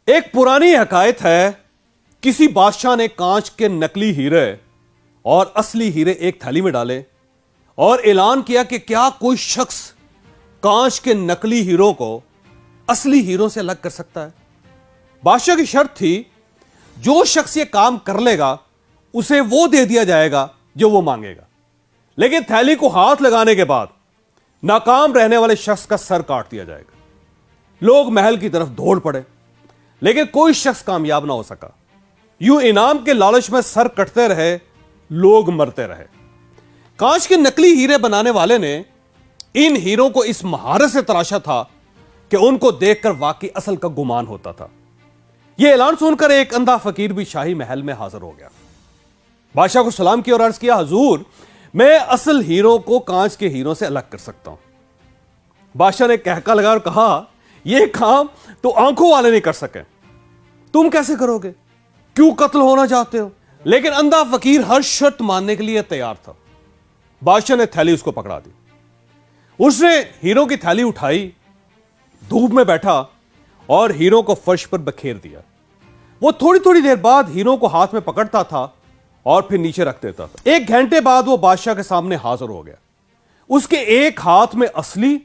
ایک पुरानी हकायत है, किसी बादशाह ने कांच के नकली हीरे और असली हीरे एक थैली में डाले और ऐलान किया कि क्या कोई शख्स कांच के नकली हीरों को असली हीरों से अलग कर सकता है। बादशाह की शर्त थी, जो शख्स ये काम कर लेगा उसे वो दे दिया जाएगा जो वो मांगेगा। लेकिन थैली को हाथ लगाने के बाद नाकाम रहने वाले शख्स का सर काट दिया जाएगा। लोग महल की तरफ दौड़ पड़े, लेकिन कोई शख्स कामयाब ना हो सका। यूं इनाम के लालच में सर कटते रहे, लोग मरते रहे। कांच के नकली हीरे बनाने वाले ने इन हीरों को इस महारत से तराशा था कि उनको देखकर वाकई असल का गुमान होता था। यह ऐलान सुनकर एक अंधा फकीर भी शाही महल में हाजिर हो गया। बादशाह को सलाम किया और अर्ज किया, हुजूर, मैं असल हीरो को कांच के हीरों से अलग कर सकता हूं। बादशाह ने कहका लगा और कहा, यह काम तो आंखों वाले नहीं कर सके, तुम कैसे करोगे? क्यों कत्ल होना चाहते हो? लेकिन अंधा फकीर हर शर्त मानने के लिए तैयार था। बादशाह ने थैली उसको पकड़ा दी। उसने हीरो की थैली उठाई, धूप में बैठा और हीरो को फर्श पर बखेर दिया। वो थोड़ी थोड़ी देर बाद हीरो को हाथ में पकड़ता था और फिर नीचे रख देता था। एक घंटे बाद वो बादशाह के सामने हाजिर हो गया। उसके एक हाथ में असली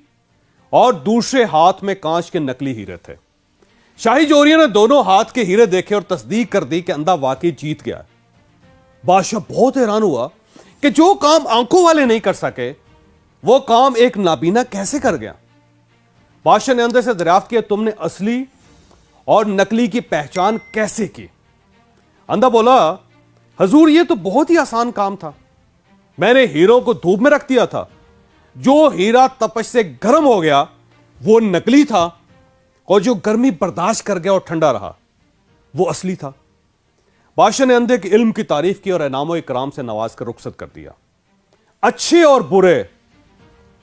और दूसरे हाथ में कांच के नकली हीरे थे। शाही जोरियों ने दोनों हाथ के हीरे देखे और तस्दीक कर दी कि अंधा वाकई जीत गया। बादशाह बहुत हैरान हुआ कि जो काम आंखों वाले नहीं कर सके, वो काम एक नाबीना कैसे कर गया। बादशाह ने अंदर से दरियाफ्त किया, तुमने असली और नकली की पहचान कैसे की? अंधा बोला, हुजूर, ये तो बहुत ही आसान काम था। मैंने हीरो को धूप में रख दिया था। जो हीरा तपश से गर्म हो गया वो नकली था, और जो गर्मी बर्दाश्त कर गया और ठंडा रहा वो असली था। बादशाह ने अंधे के इल्म की तारीफ की और इनामो इकराम से नवाज कर रुखसत कर दिया। अच्छे और बुरे,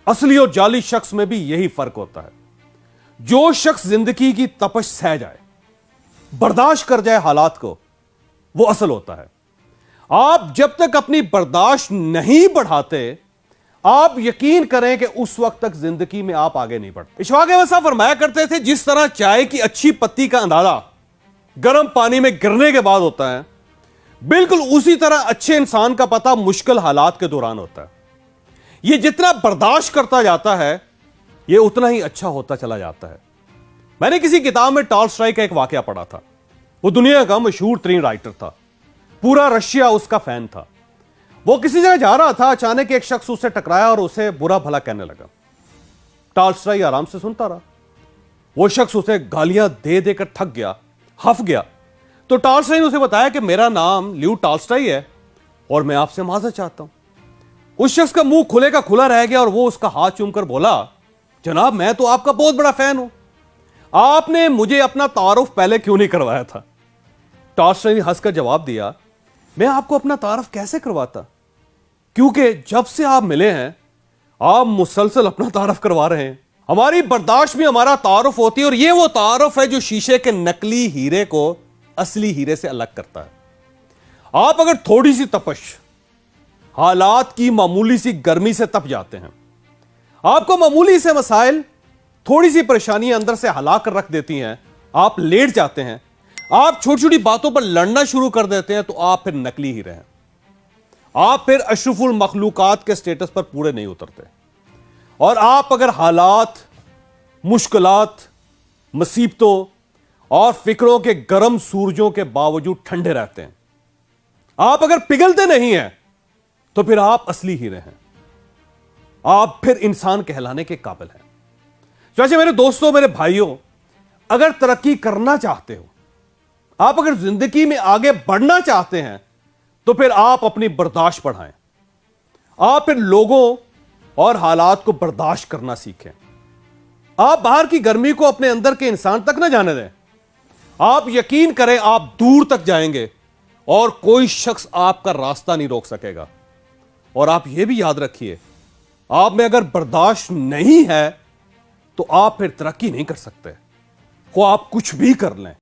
असली और जाली शख्स में भी यही फर्क होता है। जो शख्स जिंदगी की तपश सह जाए, बर्दाश्त कर जाए हालात को, वो असल होता है। आप जब तक अपनी बर्दाश्त नहीं बढ़ाते, आप यकीन करें कि उस वक्त तक जिंदगी में आप आगे नहीं बढ़ते। इशफाक अहमद साहब फरमाया करते थे, जिस तरह चाय की अच्छी पत्ती का अंदाजा गर्म पानी में गिरने के बाद होता है, बिल्कुल उसी तरह अच्छे इंसान का पता मुश्किल हालात के दौरान होता है। यह जितना बर्दाश्त करता जाता है, यह उतना ही अच्छा होता चला जाता है। मैंने किसी किताब में टॉल्स्टॉय का एक वाकया पढ़ा था। वो दुनिया का मशहूर तरीन राइटर था, पूरा रशिया उसका फैन था। वो किसी जगह जा रहा था, अचानक एक शख्स उससे टकराया और उसे बुरा भला कहने लगा। टॉल्स्टॉय आराम से सुनता रहा। वो शख्स उसे गालियां दे देकर थक गया, हफ गया। तो टॉल्स्टॉय ने उसे बताया कि मेरा नाम ल्यू टॉल्स्टॉय है और मैं आपसे माजरत चाहता हूं। उस शख्स का मुंह खुले का खुला रह गया और वो उसका हाथ चूमकर बोला, जनाब, मैं तो आपका बहुत बड़ा फैन हूं, आपने मुझे अपना तारुफ पहले क्यों नहीं करवाया था? टॉल्स्टॉय ने हंसकर जवाब दिया, मैं आपको अपना तारुफ कैसे करवाता, क्योंकि जब से आप मिले हैं आप मुसलसल अपना तारुफ करवा रहे हैं। हमारी बर्दाश्त में हमारा तारुफ होती है, और यह वो तारुफ है जो शीशे के नकली हीरे को असली हीरे से अलग करता है। आप अगर थोड़ी सी तपश, हालात की मामूली सी गर्मी से तप जाते हैं, आपको मामूली से मसाइल, थोड़ी सी परेशानियां अंदर से हला कर रख देती हैं, आप लेट जाते हैं, आप छोटी छोटी बातों पर लड़ना शुरू कर देते हैं, तो आप फिर नकली ही रहे। आप फिर अशरफुल मखलूकात के स्टेटस पर पूरे नहीं उतरते। और आप अगर हालात, मुश्किलात, मुसीबतों और फिक्रों के गर्म सूरजों के बावजूद ठंडे रहते हैं, आप अगर पिघलते नहीं हैं, तो फिर आप असली हीरे हैं। आप फिर इंसान कहलाने के काबिल हैं। चाचे, मेरे दोस्तों, मेरे भाइयों, अगर तरक्की करना चाहते हो, आप अगर जिंदगी में आगे बढ़ना चाहते हैं, तो फिर आप अपनी बर्दाश्त बढ़ाएं। आप फिर लोगों और हालात को बर्दाश्त करना सीखें। आप बाहर की गर्मी को अपने अंदर के इंसान तक ना जाने दें। आप यकीन करें, आप दूर तक जाएंगे और कोई शख्स आपका रास्ता नहीं रोक सकेगा। और आप यह भी याद रखिए, आप में अगर बर्दाश्त नहीं है तो आप फिर तरक्की नहीं कर सकते, वो आप कुछ भी कर लें।